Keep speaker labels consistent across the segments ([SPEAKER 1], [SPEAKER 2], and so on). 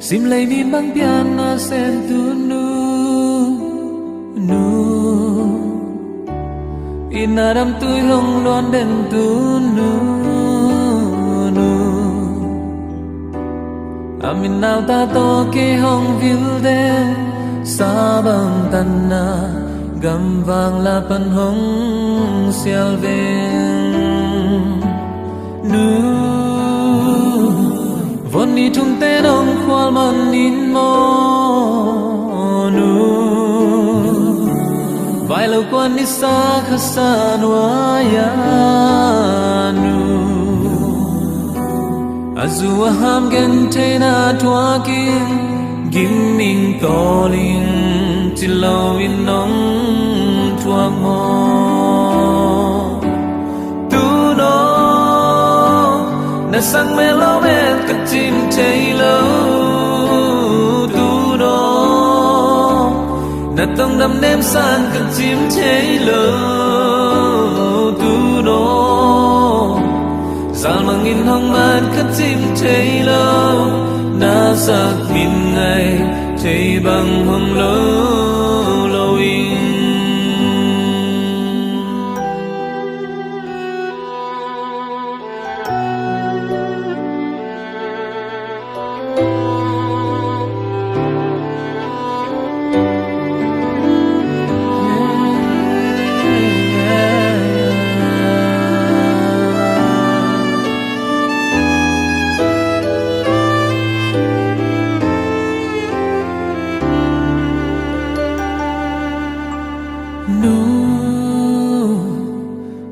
[SPEAKER 1] Sim lay min bang piana sen tu nu inaram tui hong loan den tu nu amin nào ta to ke hong vil de sa bang tan na gam vang la pan hong sial ven nu vốn ni trung tế đông khoal man in mo nu vài lâu quan ni sa khasa nuaya nu azua ham gen te na tua kin giming calling till low in nong tua mo na sang me lo me ka tim chei lo tu do na tông đâm đêm san ka tim chei lo tu do zal mang in hong man ka tim chei lo na sak min ngai chei bang hong lo lo in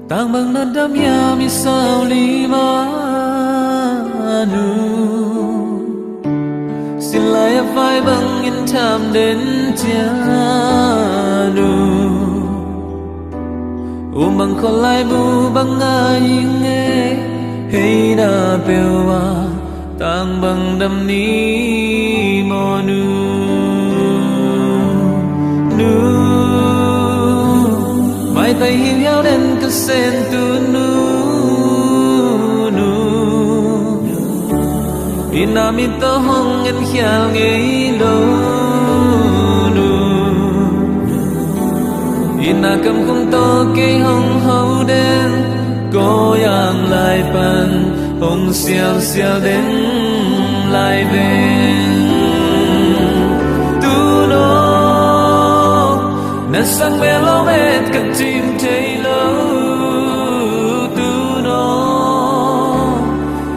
[SPEAKER 1] tang bang na dam ya mi sao li ma nu xin lại vai bang in tham đến cha nu bang khol lai bu bang ai nghe hey na pewa tang bang dam ni mo nu mai tay hiu yao đến cái sen tu nu inami to hong en khiao ngei lo nu ina kam kum to ke hong hau den ko yang lai pan hong xiao xiao đến lai ven tu no na sang me lo met ka tim chei lo tu no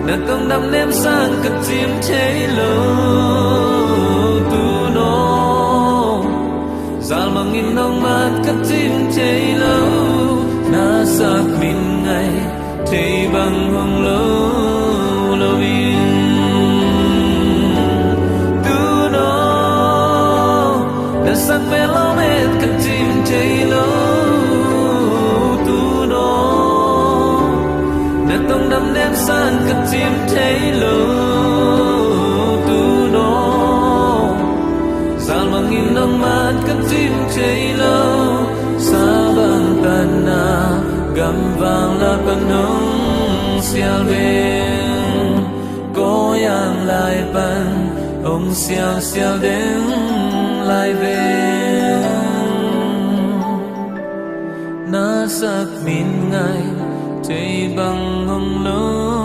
[SPEAKER 1] na tông đâm đêm sang ka tim chei lo tu no zal mang in nong mat ka tim chei lo na sak min ngai chei bang hong lo lo in tu no na sang me lo met ka tim chei lo tu no na tông đâm đêm san ka tim chei lo tu no zal mang in nong mat ka tim chei lo sa bang tan na gam vang la pan nong sial ven ko yang lai pan ông sial sial đến lai ven na sak min ngai chei bang hong lo